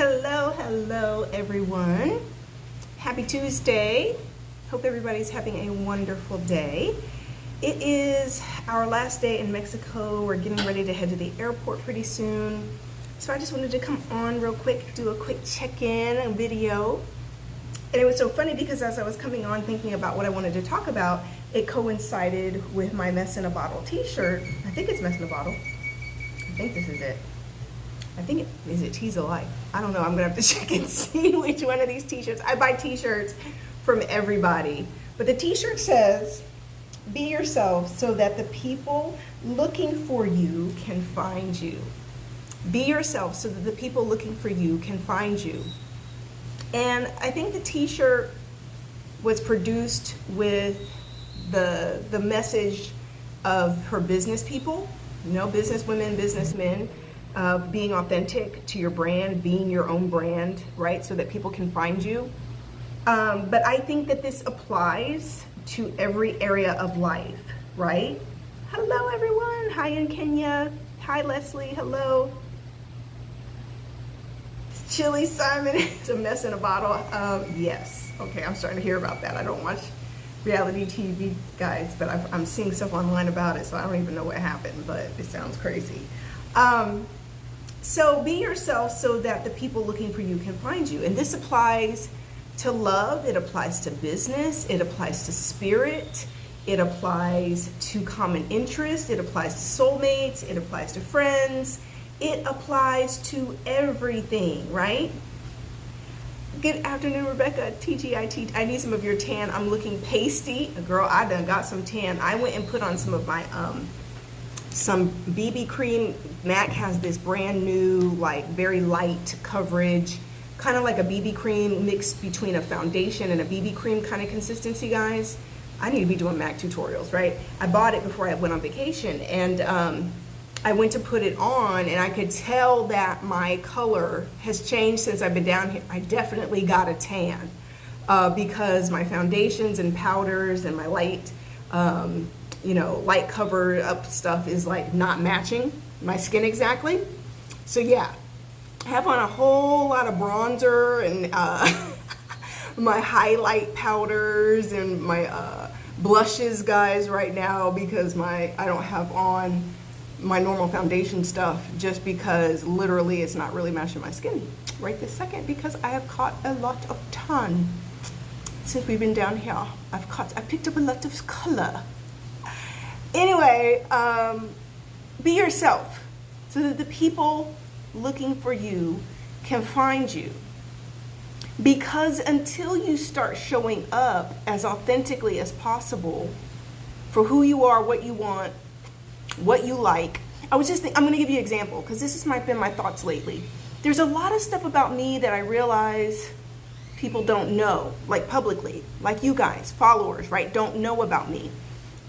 Hello everyone. Happy Tuesday. Hope everybody's having a wonderful day. It is our last day in Mexico. We're getting ready to head to the airport pretty soon. So I just wanted to come on real quick, do a quick check-in video. And it was so funny because as I was coming on thinking about what I wanted to talk about, it coincided with my Mess in a Bottle t-shirt. I think it's Mess in a Bottle. I think this is it. Is it Tease Alive? I don't know, I'm gonna have to check and see which one of these t-shirts. I buy t-shirts from everybody. But the t-shirt says, be yourself so that the people looking for you can find you. Be yourself so that the people looking for you can find you. And I think the t-shirt was produced with the message of her business people, business women, businessmen, of being authentic to your brand, being your own brand, right? So that people can find you. But I think that this applies to every area of life, right? Hello, everyone. Hi in Kenya. Hi, Leslie. Hello. Chili Simon is a mess in a bottle. Yes. Okay, I'm starting to hear about that. I don't watch reality TV, guys, but I'm seeing stuff online about it, so I don't even know what happened, but it sounds crazy. So be yourself so that the people looking for you can find you. And this applies to love, it applies to business, it applies to spirit, it applies to common interest, it applies to soulmates, it applies to friends, it applies to everything, right? Good afternoon, Rebecca, TGIT. I need some of your tan. I'm looking pasty. Girl, I done got some tan. I went and put on some of my some BB cream. MAC has this brand new, like very light coverage, kind of like a BB cream mixed between a foundation and a BB cream kind of consistency, guys. I need to be doing MAC tutorials, right? I bought it before I went on vacation, and I went to put it on, and I could tell that my color has changed since I've been down here. I definitely got a tan because my foundations and powders and my light light cover up stuff is like not matching my skin exactly. So yeah, I have on a whole lot of bronzer and my highlight powders and my blushes, guys, right now because I don't have on my normal foundation stuff just because literally it's not really matching my skin right this second because I have caught a lot of tan since we've been down here. I picked up a lot of color. Anyway, be yourself so that the people looking for you can find you. Because until you start showing up as authentically as possible for who you are, what you want, what you like. I'm going to give you an example because this has been my thoughts lately. There's a lot of stuff about me that I realize people don't know, like publicly, like you guys, followers, right, don't know about me.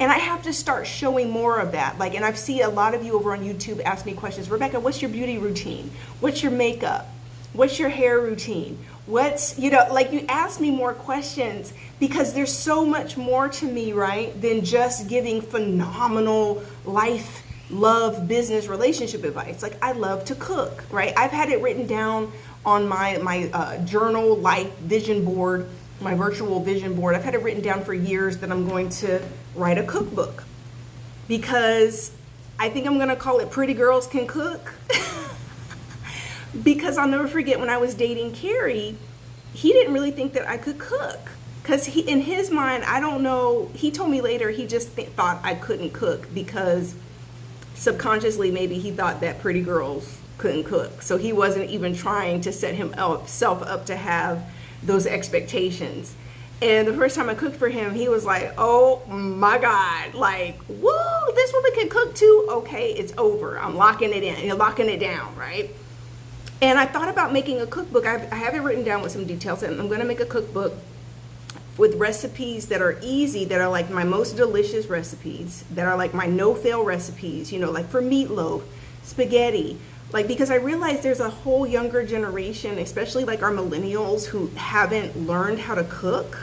And I have to start showing more of that. And I've seen a lot of you over on YouTube ask me questions. Rebecca, what's your beauty routine? What's your makeup? What's your hair routine? You ask me more questions because there's so much more to me, right, than just giving phenomenal life, love, business, relationship advice. Like, I love to cook, right? I've had it written down on my journal, life vision board, my virtual vision board. I've had it written down for years that I'm going to write a cookbook because I think I'm going to call it Pretty Girls Can Cook. Because I'll never forget when I was dating Carrie, he didn't really think that I could cook. Because in his mind, I don't know, he told me later he just thought I couldn't cook because subconsciously maybe he thought that pretty girls couldn't cook. So he wasn't even trying to set himself up to have those expectations. And the first time I cooked for him, he was like, oh my God, like, whoa, this woman can cook too? Okay, it's over. I'm locking it in. You're locking it down, right? And I thought about making a cookbook. I have it written down with some details, and I'm going to make a cookbook with recipes that are easy, that are like my most delicious recipes, that are like my no-fail recipes, like for meatloaf, spaghetti, because I realize there's a whole younger generation, especially like our millennials, who haven't learned how to cook.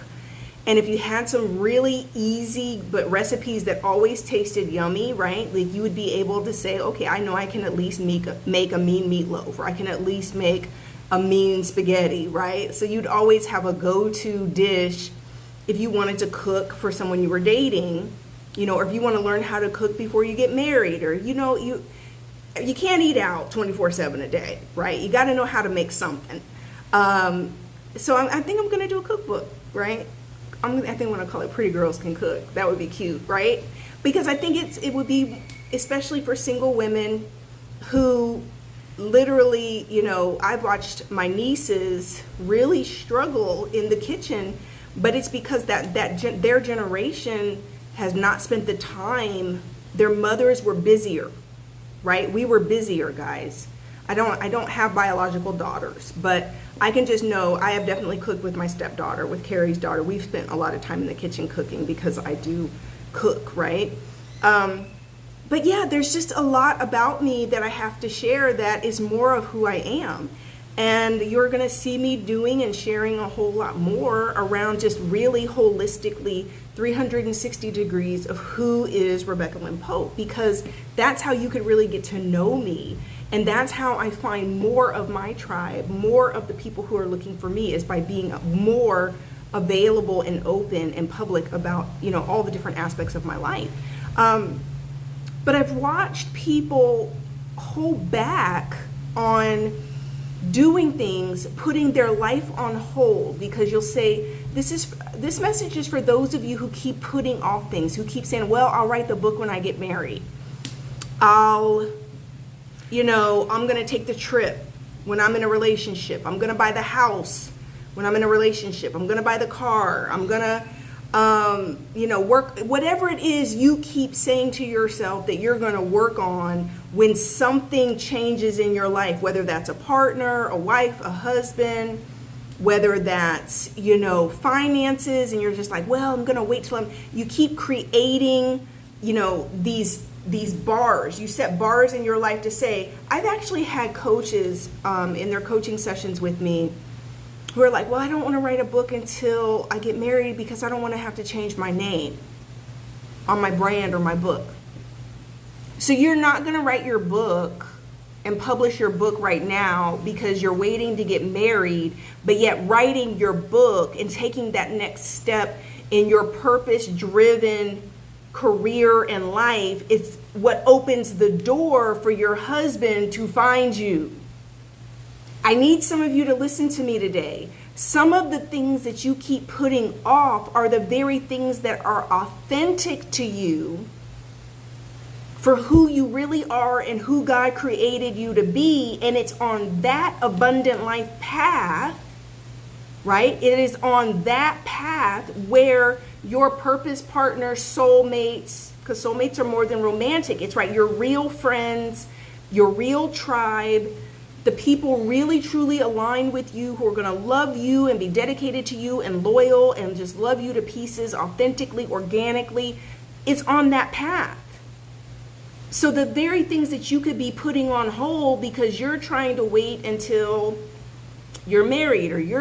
And if you had some really easy but recipes that always tasted yummy, right? Like you would be able to say, okay, I know I can at least make a mean meatloaf, or I can at least make a mean spaghetti, right? So you'd always have a go-to dish if you wanted to cook for someone you were dating, or if you want to learn how to cook before you get married, or, you can't eat out 24/7 a day, right? You got to know how to make something. So I think I'm going to do a cookbook, right? I think I'm going to call it Pretty Girls Can Cook. That would be cute, right? Because I think it would be, especially for single women who literally, I've watched my nieces really struggle in the kitchen, but it's because their generation has not spent the time. Their mothers were busier, right? We were busier, guys. I don't have biological daughters, but I can just know I have definitely cooked with my stepdaughter, with Carrie's daughter. We've spent a lot of time in the kitchen cooking because I do cook, right? But yeah, there's just a lot about me that I have to share that is more of who I am. And you're going to see me doing and sharing a whole lot more around just really holistically 360 degrees of who is Rebecca Lynn Pope, because that's how you could really get to know me. And that's how I find more of my tribe, more of the people who are looking for me, is by being more available and open and public about, all the different aspects of my life. But I've watched people hold back on doing things, putting their life on hold, because you'll say, this message is for those of you who keep putting off things, who keep saying, well, I'll write the book when I get married. I'm going to take the trip when I'm in a relationship. I'm going to buy the house when I'm in a relationship. I'm going to buy the car. I'm going to work, whatever it is you keep saying to yourself that you're going to work on when something changes in your life, whether that's a partner, a wife, a husband, whether that's, finances, and you're just like, well, I'm going to wait till you keep creating, these bars. You set bars in your life to say, I've actually had coaches in their coaching sessions with me who are like, well, I don't want to write a book until I get married because I don't want to have to change my name on my brand or my book. So you're not going to write your book and publish your book right now because you're waiting to get married, but yet writing your book and taking that next step in your purpose-driven career and life is what opens the door for your husband to find you. I need some of you to listen to me today. Some of the things that you keep putting off are the very things that are authentic to you for who you really are and who God created you to be. And it's on that abundant life path, right? It is on that path where your purpose partner, soulmates, because soulmates are more than romantic. It's right, your real friends, your real tribe, the people really truly aligned with you who are going to love you and be dedicated to you and loyal and just love you to pieces authentically, organically. It's on that path. So the very things that you could be putting on hold because you're trying to wait until you're married, or you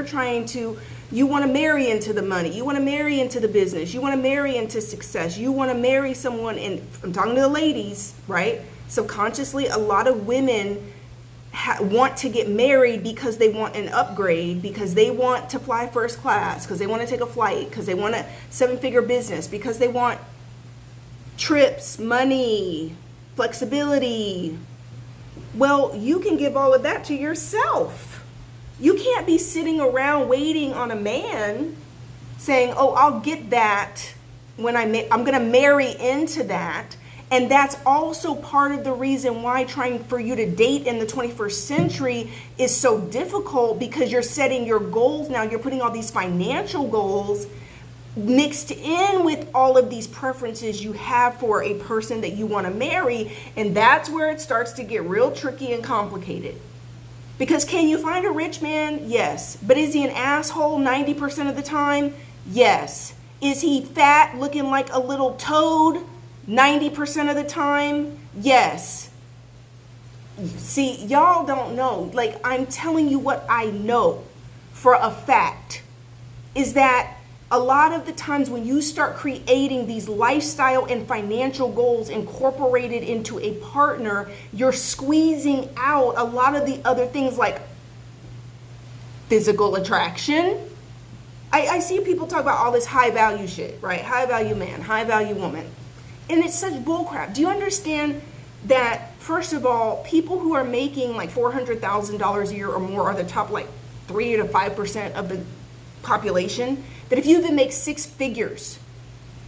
want to marry into the money, you want to marry into the business, you want to marry into success, you want to marry someone, and I'm talking to the ladies, right? Subconsciously, a lot of women want to get married because they want an upgrade, because they want to fly first class, because they want to take a flight, because they want a 7-figure business, because they want trips, money, flexibility. Well, you can give all of that to yourself. You can't be sitting around waiting on a man saying, oh, I'll get that when I'm going to marry into that. And that's also part of the reason why trying for you to date in the 21st century is so difficult, because you're setting your goals now. You're putting all these financial goals mixed in with all of these preferences you have for a person that you want to marry. And that's where it starts to get real tricky and complicated. Because can you find a rich man? Yes. But is he an asshole 90% of the time? Yes. Is he fat, looking like a little toad 90% of the time? Yes. See, y'all don't know. Like, I'm telling you what I know for a fact is that a lot of the times when you start creating these lifestyle and financial goals incorporated into a partner, you're squeezing out a lot of the other things like physical attraction. I see people talk about all this high value shit, right? High value man, high value woman. And it's such bullcrap. Do you understand that, first of all, people who are making like $400,000 a year or more are the top like 3 to 5% of the population? That if you even make six figures,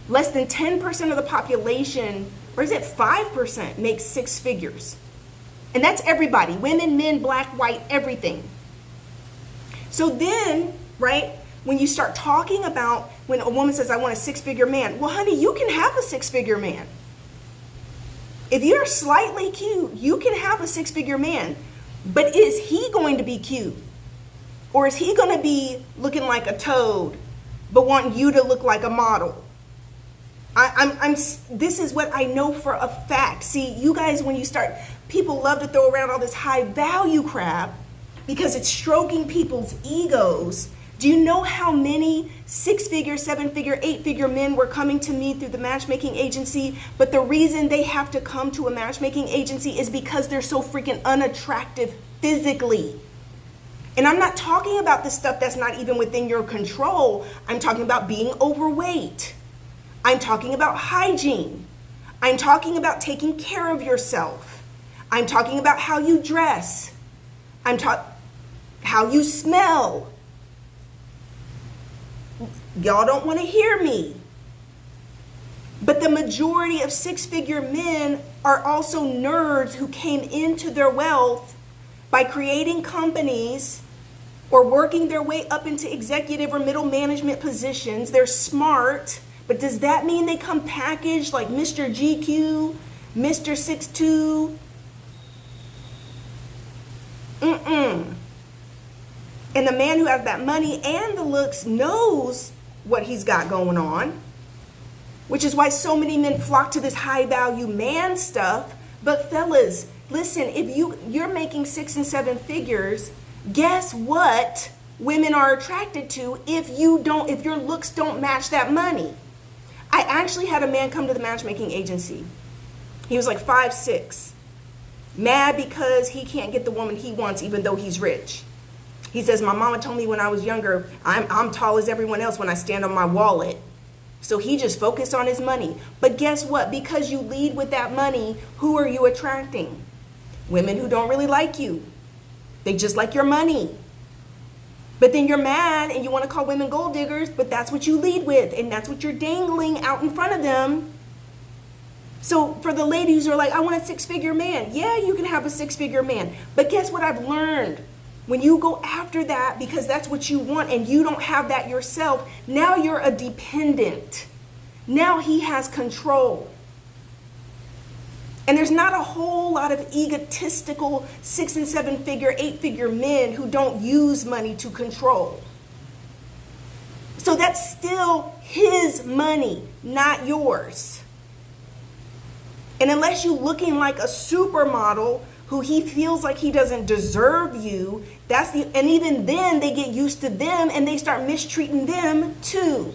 less than 10% of the population, or is it 5%, makes six figures? And that's everybody, women, men, black, white, everything. So then, right, when you start talking about when a woman says, I want a six-figure man, well, honey, you can have a six-figure man. If you're slightly cute, you can have a six-figure man. But is he going to be cute? Or is he going to be looking like a toad, but wanting you to look like a model? This is what I know for a fact. See, you guys, when you start, people love to throw around all this high value crap because it's stroking people's egos. Do you know how many six-figure, seven-figure, eight-figure men were coming to me through the matchmaking agency? But the reason they have to come to a matchmaking agency is because they're so freaking unattractive physically. And I'm not talking about the stuff that's not even within your control. I'm talking about being overweight. I'm talking about hygiene. I'm talking about taking care of yourself. I'm talking about how you dress. How you smell. Y'all don't want to hear me. But the majority of six-figure men are also nerds who came into their wealth by creating companies or working their way up into executive or middle management positions. They're smart, but does that mean they come packaged like Mr. GQ, Mr. 6'2"? And the man who has that money and the looks knows what he's got going on, which is why so many men flock to this high value man stuff. But fellas, listen, if you're making 6 and 7 figures, guess what women are attracted to if your looks don't match that money? I actually had a man come to the matchmaking agency. He was like 5'6", mad because he can't get the woman he wants even though he's rich. He says, my mama told me when I was younger, I'm tall as everyone else when I stand on my wallet. So he just focused on his money. But guess what? Because you lead with that money, who are you attracting? Women who don't really like you. They just like your money. But then you're mad and you want to call women gold diggers, but that's what you lead with. And that's what you're dangling out in front of them. So for the ladies who are like, I want a six-figure man. Yeah, you can have a six-figure man. But guess what I've learned? When you go after that because that's what you want and you don't have that yourself, now you're a dependent. Now he has control. And there's not a whole lot of egotistical 6 and 7 figure, 8-figure men who don't use money to control. So that's still his money, not yours. And unless you're looking like a supermodel who he feels like he doesn't deserve you, and even then they get used to them and they start mistreating them too.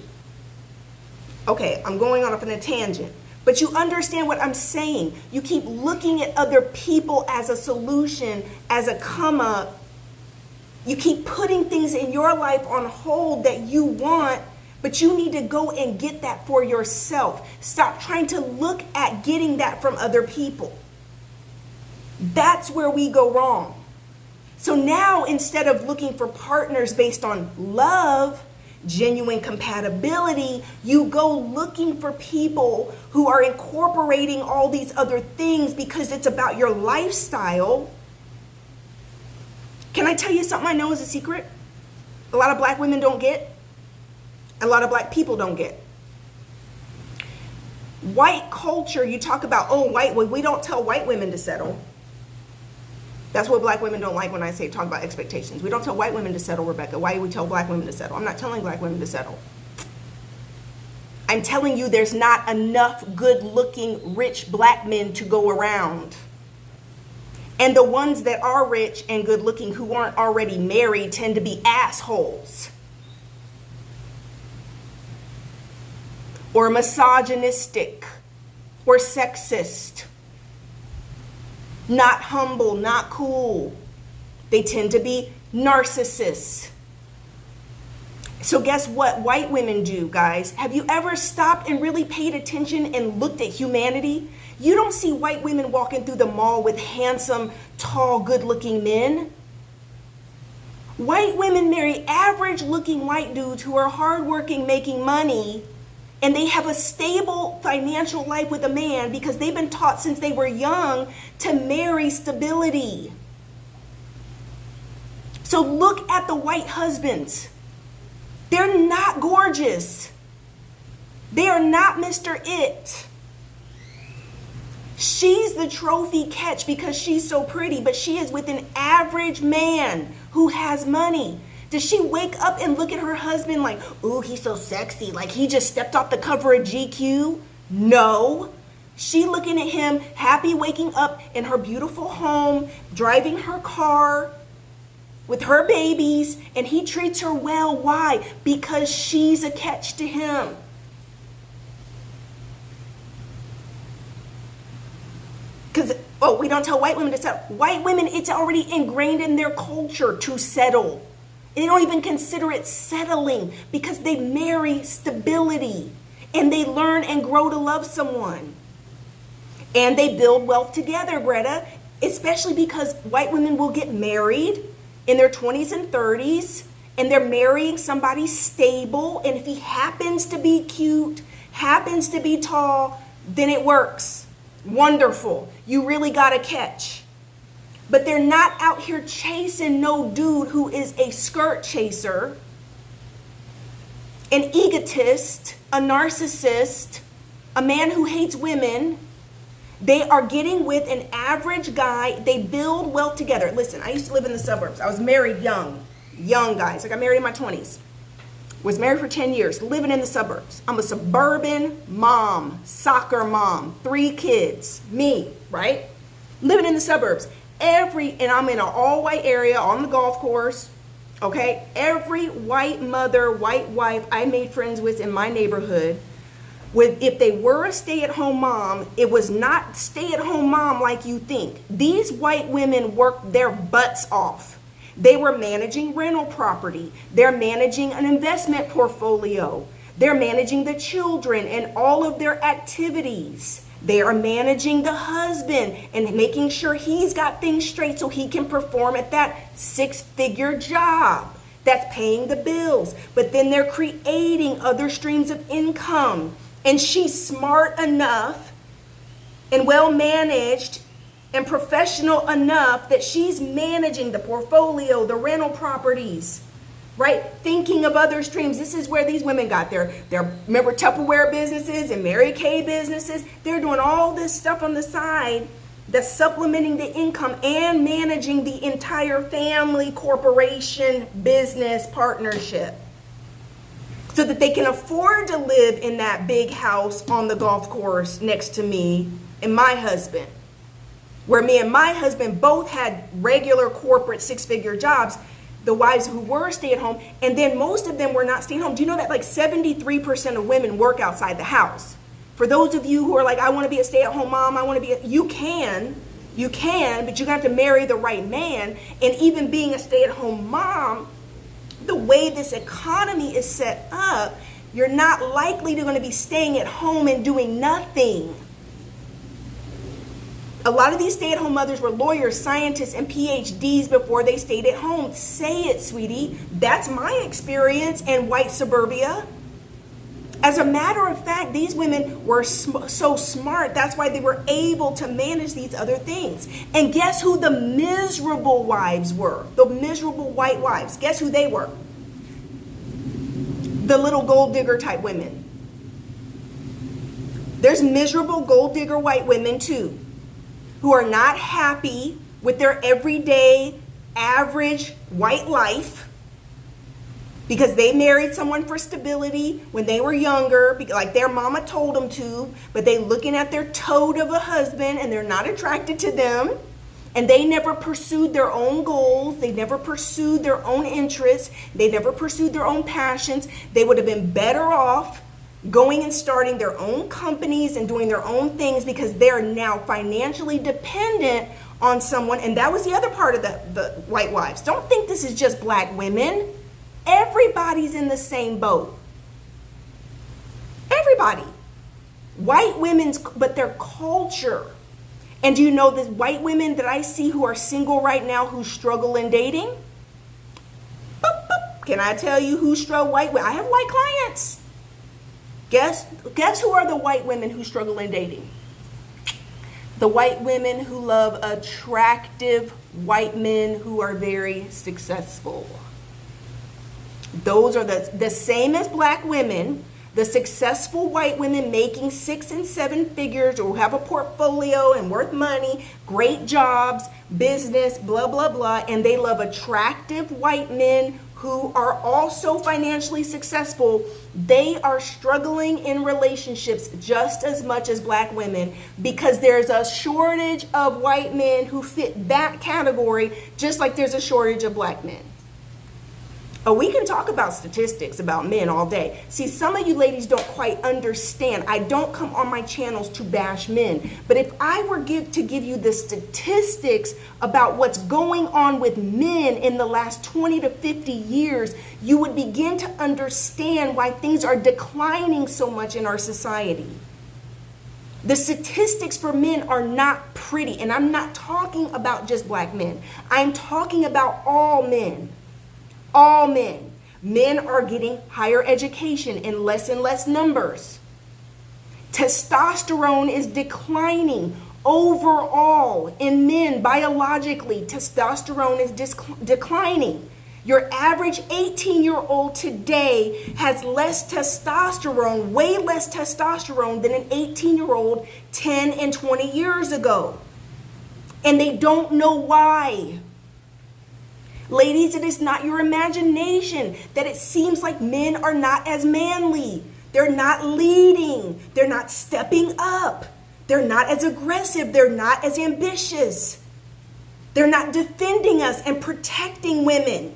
Okay, I'm going off on a tangent, but you understand what I'm saying. You keep looking at other people as a solution, as a come up. You keep putting things in your life on hold that you want, but you need to go and get that for yourself. Stop trying to look at getting that from other people. That's where we go wrong. So now instead of looking for partners based on love, genuine compatibility, you go looking for people who are incorporating all these other things because it's about your lifestyle. Can I tell you something I know is a secret? A lot of black women don't get. A lot of black people don't get. White culture, you talk about, we don't tell white women to settle. That's what black women don't like when I say talk about expectations. We don't tell white women to settle, Rebecca. Why do we tell black women to settle? I'm not telling black women to settle. I'm telling you there's not enough good-looking, rich black men to go around. And the ones that are rich and good-looking who aren't already married tend to be assholes. Or misogynistic. Or sexist. Not humble, not cool. They tend to be narcissists. So guess what white women do, guys? Have you ever stopped and really paid attention and looked at humanity? You don't see white women walking through the mall with handsome, tall, good-looking men. White women marry average-looking white dudes who are hardworking, making money, and they have a stable financial life with a man because they've been taught since they were young to marry stability. So look at the white husbands. They're not gorgeous. They are not Mr. It. She's the trophy catch because she's so pretty, but she is with an average man who has money. Does she wake up and look at her husband like, ooh, he's so sexy, like he just stepped off the cover of GQ? No. She looking at him, happy waking up in her beautiful home, driving her car with her babies, and he treats her well. Why? Because she's a catch to him. Because, we don't tell white women to settle. White women, it's already ingrained in their culture to settle. They don't even consider it settling because they marry stability and they learn and grow to love someone. And they build wealth together, Greta, especially because white women will get married in their 20s and 30s, and they're marrying somebody stable, and if he happens to be cute, happens to be tall, then it works. Wonderful. You really got a catch. But they're not out here chasing no dude who is a skirt chaser, an egotist, a narcissist, a man who hates women. They are getting with an average guy. They build wealth together. Listen, I used to live in the suburbs. I was married young guys. I got married in my 20s. Was married for 10 years, living in the suburbs. I'm a suburban mom, soccer mom, 3 kids, me, right? Living in the suburbs. And I'm in an all-white area on the golf course, okay? Every white mother, white wife I made friends with in my neighborhood, if they were a stay-at-home mom, it was not stay-at-home mom like you think. These white women worked their butts off. They were managing rental property. They're managing an investment portfolio. They're managing the children and all of their activities. They are managing the husband and making sure he's got things straight so he can perform at that 6-figure job that's paying the bills. But then they're creating other streams of income. And she's smart enough and well managed and professional enough that she's managing the portfolio, the rental properties, right? Thinking of other streams. This is where these women got their remember Tupperware businesses and Mary Kay businesses. They're doing all this stuff on the side that's supplementing the income and managing the entire family, corporation, business partnership, so that they can afford to live in that big house on the golf course next to me and my husband, where me and my husband both had regular corporate 6-figure jobs, the wives who were stay-at-home, and then most of them were not staying home. Do you know that like 73% of women work outside the house? For those of you who are like, I want to be a stay-at-home mom, you can, but you're going to have to marry the right man. And even being a stay-at-home mom, the way this economy is set up, you're not likely to going to be staying at home and doing nothing. A lot of these stay-at-home mothers were lawyers, scientists, and PhDs before they stayed at home. Say it, sweetie. That's my experience in white suburbia. As a matter of fact, these women were so smart. That's why they were able to manage these other things. And guess who the miserable wives were? The miserable white wives. Guess who they were? The little gold digger type women. There's miserable gold digger white women too, who are not happy with their everyday, average white life because they married someone for stability when they were younger, like their mama told them to, but they looking at their toad of a husband and they're not attracted to them, and they never pursued their own goals. They never pursued their own interests. They never pursued their own passions. They would have been better off going and starting their own companies and doing their own things because they're now financially dependent on someone. And that was the other part of the white wives. Don't think this is just black women. Everybody's in the same boat. Everybody. White women's, but their culture. And do you know the white women that I see who are single right now who struggle in dating? Boop, boop. Can I tell you who struggle white women? I have white clients. Guess who are the white women who struggle in dating? The white women who love attractive white men who are very successful. Those are the same as black women. The successful white women making 6 and 7 figures or have a portfolio and worth money, great jobs, business, blah, blah, blah. And they love attractive white men who are also financially successful. They are struggling in relationships just as much as black women because there's a shortage of white men who fit that category, just like there's a shortage of black men. Oh, we can talk about statistics about men all day. See, some of you ladies don't quite understand. I don't come on my channels to bash men. But if I were to give you the statistics about what's going on with men in the last 20 to 50 years, you would begin to understand why things are declining so much in our society. The statistics for men are not pretty. And I'm not talking about just black men. I'm talking about all men. All men. Men are getting higher education in less and less numbers. Testosterone is declining overall in men. Biologically, testosterone is declining. Your average 18-year-old today has less testosterone, way less testosterone than an 18-year-old 10 and 20 years ago. And they don't know why. Ladies, it is not your imagination that it seems like men are not as manly. They're not leading. They're not stepping up. They're not as aggressive. They're not as ambitious. They're not defending us and protecting women.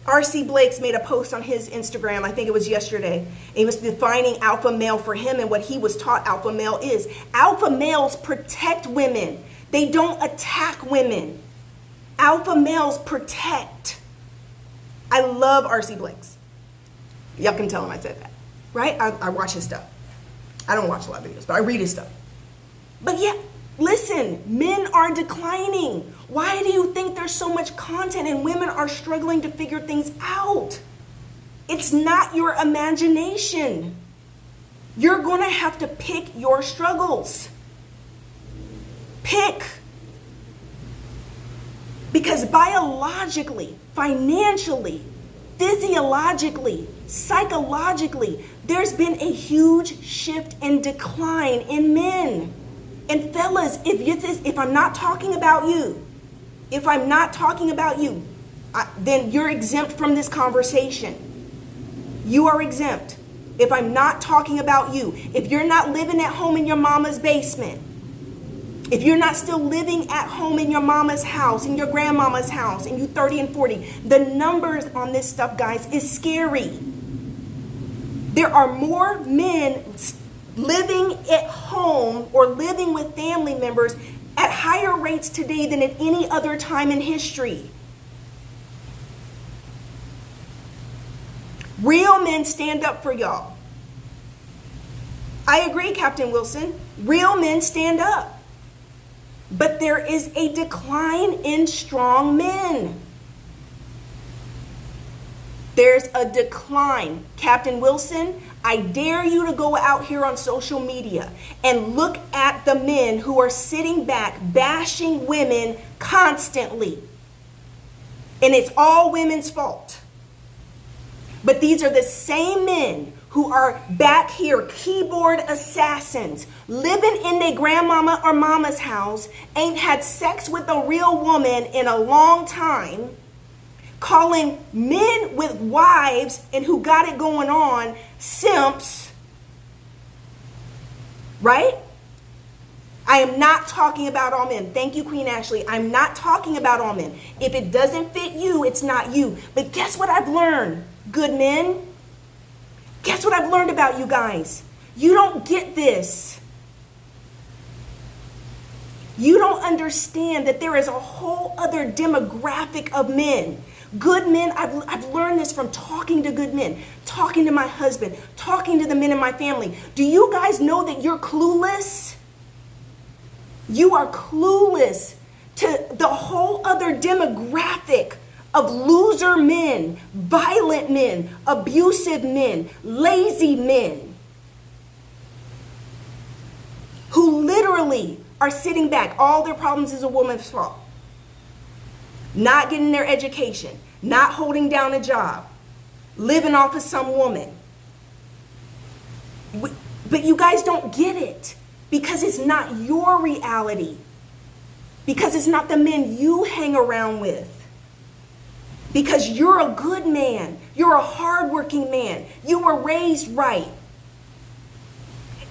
R.C. Blakes made a post on his Instagram, I think it was yesterday, and he was defining alpha male for him and what he was taught alpha male is. Alpha males protect women. They don't attack women. Alpha males protect. I love R.C. Blakes. Y'all can tell him I said that, right? I watch his stuff. I don't watch a lot of videos, but I read his stuff. But yeah, listen, men are declining. Why do you think there's so much content and women are struggling to figure things out? It's not your imagination. You're going to have to pick your struggles. Pick. Because biologically, financially, physiologically, psychologically, there's been a huge shift and decline in men. And fellas, if I'm not talking about you, then you're exempt from this conversation. You are exempt. If I'm not talking about you, if you're not living at home in your mama's basement, if you're not still living at home in your mama's house, in your grandmama's house, and you 30 and 40, the numbers on this stuff, guys, is scary. There are more men living at home or living with family members at higher rates today than at any other time in history. Real men stand up for y'all. I agree, Captain Wilson. Real men stand up. But there is a decline in strong men. There's a decline. Captain Wilson, I dare you to go out here on social media and look at the men who are sitting back bashing women constantly. And it's all women's fault. But these are the same men who are back here, keyboard assassins, living in their grandmama or mama's house, ain't had sex with a real woman in a long time, calling men with wives and who got it going on simps, right? I am not talking about all men. Thank you, Queen Ashley. I'm not talking about all men. If it doesn't fit you, it's not you. But guess what I've learned, good men? Guess what I've learned about you guys? You don't get this. You don't understand that there is a whole other demographic of men. Good men, I've learned this from talking to good men, talking to my husband, talking to the men in my family. Do you guys know that you're clueless? You are clueless to the whole other demographic of loser men, violent men, abusive men, lazy men, who literally are sitting back. All their problems is a woman's fault. Not getting their education, not holding down a job, living off of some woman. But you guys don't get it because it's not your reality. Because it's not the men you hang around with. Because you're a good man. You're a hardworking man. You were raised right.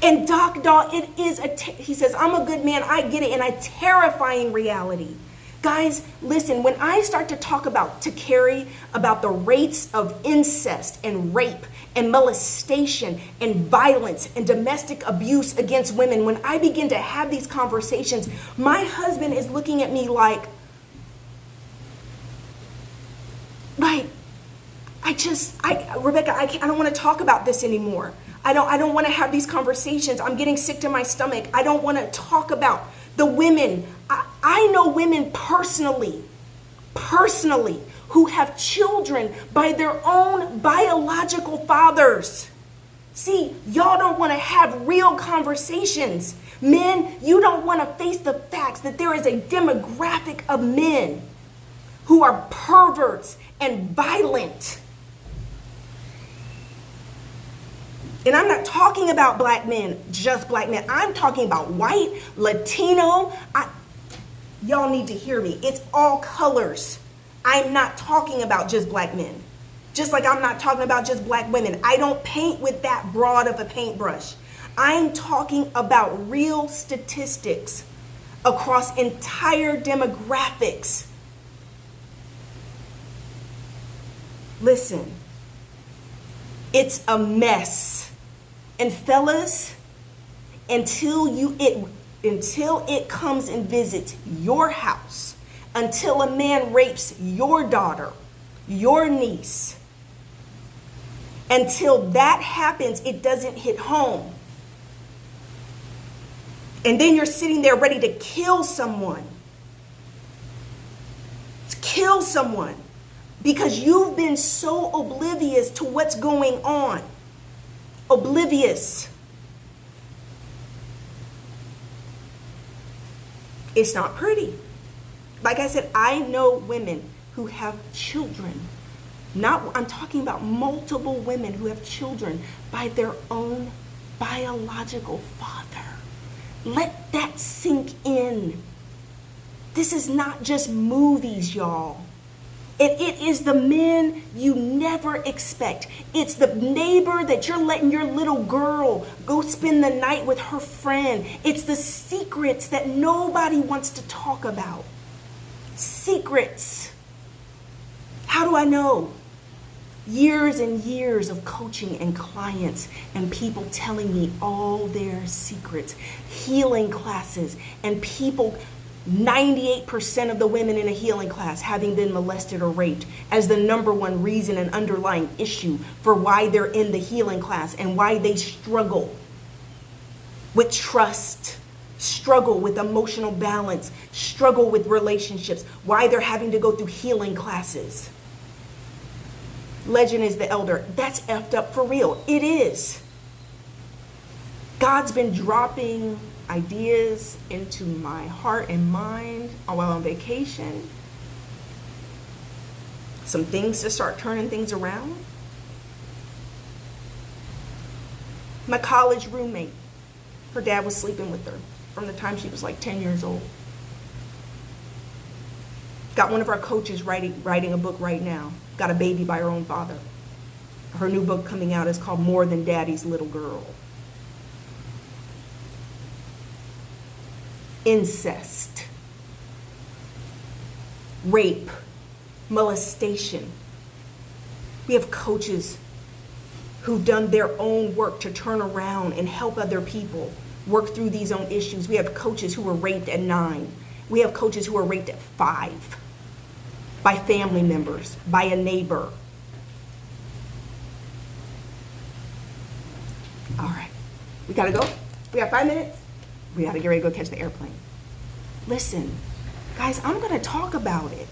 And Doc Daw, it is he says, I'm a good man. I get it. And a terrifying reality. Guys, listen, when I start to talk about the rates of incest and rape and molestation and violence and domestic abuse against women, when I begin to have these conversations, my husband is looking at me like, Rebecca, I don't want to talk about this anymore. I don't want to have these conversations. I'm getting sick to my stomach. I don't want to talk about the women. I know women personally, who have children by their own biological fathers. See, y'all don't want to have real conversations. Men, you don't want to face the facts that there is a demographic of men who are perverts and violent. And I'm not talking about black men, just black men. I'm talking about white, Latino. Y'all need to hear me. It's all colors. I'm not talking about just black men. Just like I'm not talking about just black women. I don't paint with that broad of a paintbrush. I'm talking about real statistics across entire demographics. Listen, it's a mess. And fellas, until it comes and visits your house, until a man rapes your daughter, your niece, until that happens, it doesn't hit home. And then you're sitting there ready to kill someone. Kill someone. Because you've been so oblivious to what's going on. Oblivious. It's not pretty. Like I said, I know women who have children. I'm talking about multiple women who have children by their own biological father. Let that sink in. This is not just movies, y'all. It is the men you never expect. It's the neighbor that you're letting your little girl go spend the night with her friend. It's the secrets that nobody wants to talk about. Secrets. How do I know? Years and years of coaching and clients and people telling me all their secrets. Healing classes and people... 98% of the women in a healing class having been molested or raped as the number one reason and underlying issue for why they're in the healing class and why they struggle with trust, struggle with emotional balance, struggle with relationships, why they're having to go through healing classes. Legend is the elder. That's effed up for real. It is. God's been dropping ideas into my heart and mind while on vacation. Some things to start turning things around. My college roommate, her dad was sleeping with her from the time she was like 10 years old. Got one of our coaches writing a book right now. Got a baby by her own father. Her new book coming out is called More Than Daddy's Little Girl. Incest, rape, molestation. We have coaches who've done their own work to turn around and help other people work through these own issues. We have coaches who were raped at 9. We have coaches who were raped at 5 by family members, by a neighbor. All right, we gotta go. We got 5 minutes. We gotta get ready to go catch the airplane. Listen, guys, I'm gonna talk about it.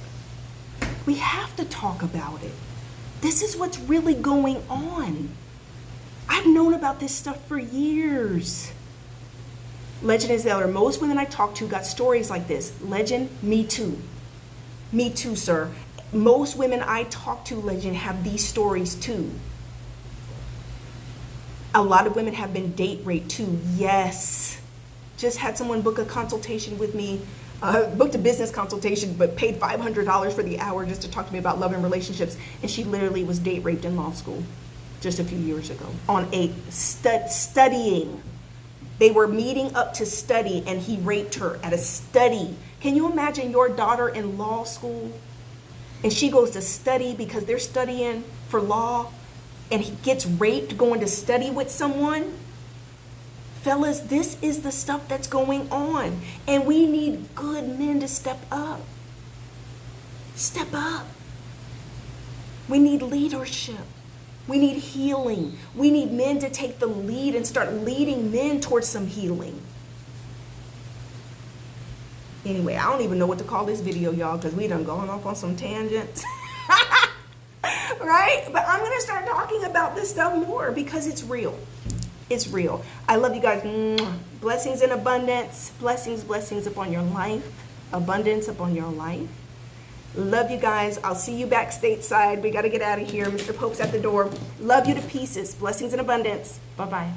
We have to talk about it. This is what's really going on. I've known about this stuff for years. Legend is elder. Most women I talk to got stories like this. Legend, me too. Me too, sir. Most women I talk to, Legend, have these stories too. A lot of women have been date raped too. Yes. Just had someone book a consultation with me, booked a business consultation, but paid $500 for the hour just to talk to me about love and relationships. And she literally was date raped in law school just a few years ago on a studying. They were meeting up to study and he raped her at a study. Can you imagine your daughter in law school and she goes to study because they're studying for law and he gets raped going to study with someone? Fellas, this is the stuff that's going on. And we need good men to step up. Step up. We need leadership. We need healing. We need men to take the lead and start leading men towards some healing. Anyway, I don't even know what to call this video, y'all, because we done gone off on some tangents. Right? But I'm going to start talking about this stuff more because it's real. It's real. I love you guys. Blessings in abundance. Blessings, blessings upon your life. Abundance upon your life. Love you guys. I'll see you back stateside. We got to get out of here. Mr. Pope's at the door. Love you to pieces. Blessings in abundance. Bye-bye.